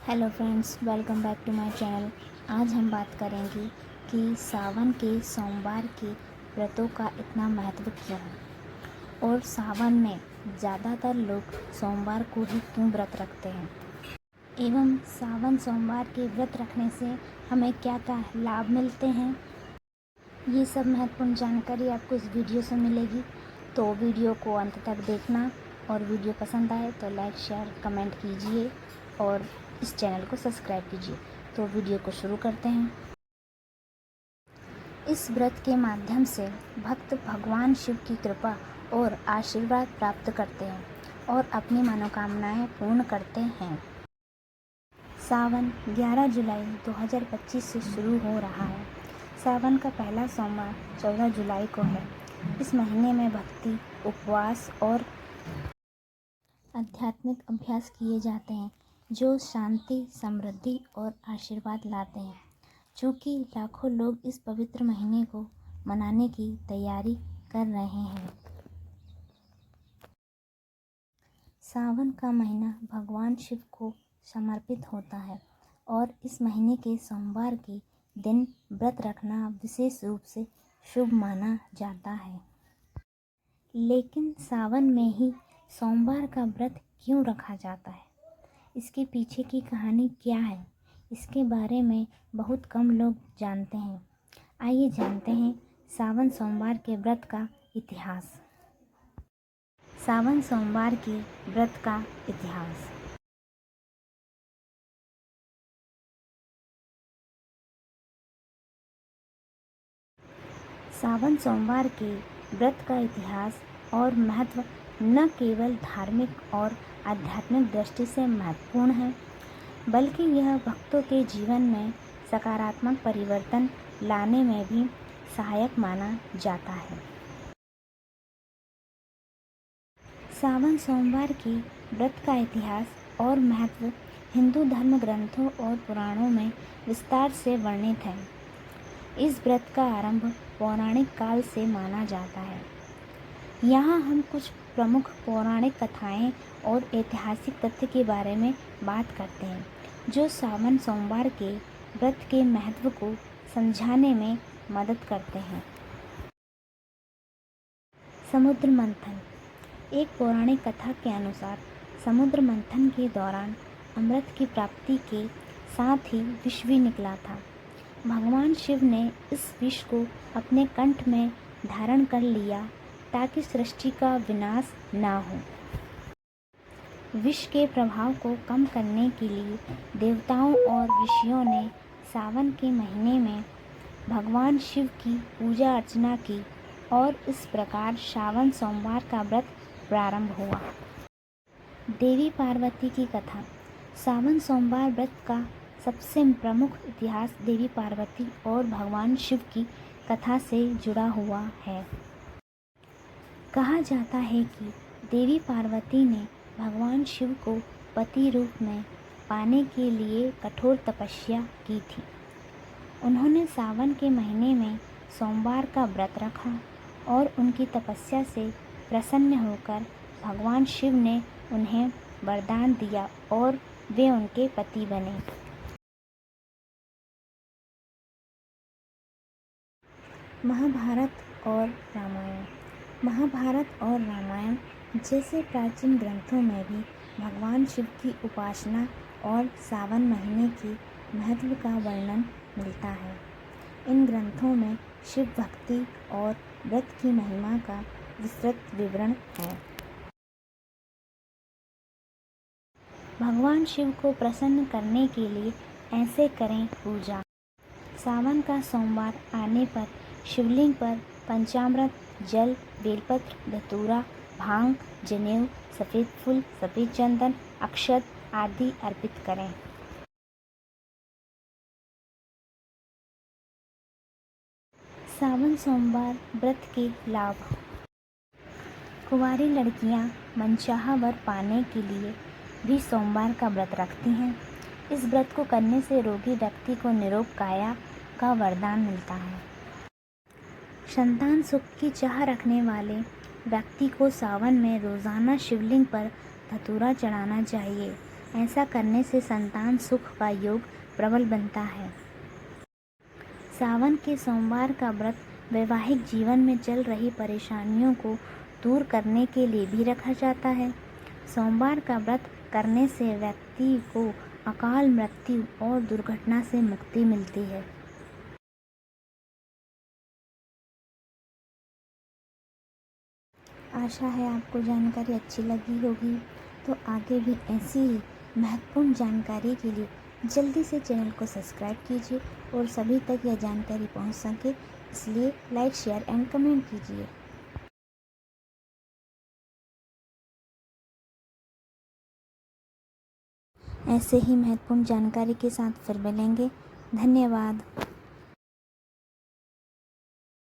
Hello friends, welcome back to my channel. आज हम बात करेंगे कि सावन के सोमवार के व्रतों का इतना महत्व क्यों है और सावन में ज़्यादातर लोग सोमवार को ही क्यों व्रत रखते हैं एवं सावन सोमवार के व्रत रखने से हमें क्या क्या लाभ मिलते हैं। ये सब महत्वपूर्ण जानकारी आपको इस वीडियो से मिलेगी, तो वीडियो को अंत तक देखना और वीडियो पसंद आए तो लाइक शेयर कमेंट कीजिए और इस चैनल को सब्सक्राइब कीजिए। तो वीडियो को शुरू करते हैं। इस व्रत के माध्यम से भक्त भगवान शिव की कृपा और आशीर्वाद प्राप्त करते हैं और अपनी मनोकामनाएं पूर्ण करते हैं। सावन 11 जुलाई 2025 से शुरू हो रहा है। सावन का पहला सोमवार 14 जुलाई को है। इस महीने में भक्ति, उपवास और आध्यात्मिक अभ्यास किए जाते हैं जो शांति, समृद्धि और आशीर्वाद लाते हैं। चूँकि लाखों लोग इस पवित्र महीने को मनाने की तैयारी कर रहे हैं। सावन का महीना भगवान शिव को समर्पित होता है और इस महीने के सोमवार के दिन व्रत रखना विशेष रूप से शुभ माना जाता है। लेकिन सावन में ही सोमवार का व्रत क्यों रखा जाता है, इसके पीछे की कहानी क्या है, इसके बारे में बहुत कम लोग जानते हैं। आइए जानते हैं सावन सोमवार के व्रत का इतिहास। सावन सोमवार के व्रत का इतिहास। सावन सोमवार के व्रत का इतिहास और महत्व न केवल धार्मिक और आध्यात्मिक दृष्टि से महत्वपूर्ण है, बल्कि यह भक्तों के जीवन में सकारात्मक परिवर्तन लाने में भी सहायक माना जाता है। सावन सोमवार के व्रत का इतिहास और महत्व हिंदू धर्म ग्रंथों और पुराणों में विस्तार से वर्णित है। इस व्रत का आरंभ पौराणिक काल से माना जाता है। यहाँ हम कुछ प्रमुख पौराणिक कथाएं और ऐतिहासिक तथ्य के बारे में बात करते हैं जो सावन सोमवार के व्रत के महत्व को समझाने में मदद करते हैं। समुद्र मंथन। एक पौराणिक कथा के अनुसार समुद्र मंथन के दौरान अमृत की प्राप्ति के साथ ही विष भी निकला था। भगवान शिव ने इस विष को अपने कंठ में धारण कर लिया ताकि सृष्टि का विनाश ना हो। विष के प्रभाव को कम करने के लिए देवताओं और ऋषियों ने सावन के महीने में भगवान शिव की पूजा अर्चना की और इस प्रकार सावन सोमवार का व्रत प्रारंभ हुआ। देवी पार्वती की कथा। सावन सोमवार व्रत का सबसे प्रमुख इतिहास देवी पार्वती और भगवान शिव की कथा से जुड़ा हुआ है। कहा जाता है कि देवी पार्वती ने भगवान शिव को पति रूप में पाने के लिए कठोर तपस्या की थी। उन्होंने सावन के महीने में सोमवार का व्रत रखा और उनकी तपस्या से प्रसन्न होकर भगवान शिव ने उन्हें वरदान दिया और वे उनके पति बने। महाभारत और रामायण। महाभारत और रामायण जैसे प्राचीन ग्रंथों में भी भगवान शिव की उपासना और सावन महीने के महत्व का वर्णन मिलता है। इन ग्रंथों में शिव भक्ति और व्रत की महिमा का विस्तृत विवरण है। भगवान शिव को प्रसन्न करने के लिए ऐसे करें पूजा। सावन का सोमवार आने पर शिवलिंग पर पंचामृत, जल, बेलपत्र, धतूरा, भांग, जनेऊ, सफ़ेद फूल, सफ़ेद चंदन, अक्षत आदि अर्पित करें। सावन सोमवार व्रत के लाभ। कुंवारी लड़कियां मनचाहा वर पाने के लिए भी सोमवार का व्रत रखती हैं। इस व्रत को करने से रोगी व्यक्ति को निरोग काया का वरदान मिलता है। संतान सुख की चाह रखने वाले व्यक्ति को सावन में रोज़ाना शिवलिंग पर धतूरा चढ़ाना चाहिए। ऐसा करने से संतान सुख का योग प्रबल बनता है। सावन के सोमवार का व्रत वैवाहिक जीवन में चल रही परेशानियों को दूर करने के लिए भी रखा जाता है। सोमवार का व्रत करने से व्यक्ति को अकाल मृत्यु और दुर्घटना से मुक्ति मिलती है। आशा है आपको जानकारी अच्छी लगी होगी। तो आगे भी ऐसी ही महत्वपूर्ण जानकारी के लिए जल्दी से चैनल को सब्सक्राइब कीजिए और सभी तक यह जानकारी पहुंच सके, इसलिए लाइक, शेयर एंड कमेंट कीजिए। ऐसे ही महत्वपूर्ण जानकारी के साथ फिर मिलेंगे। धन्यवाद।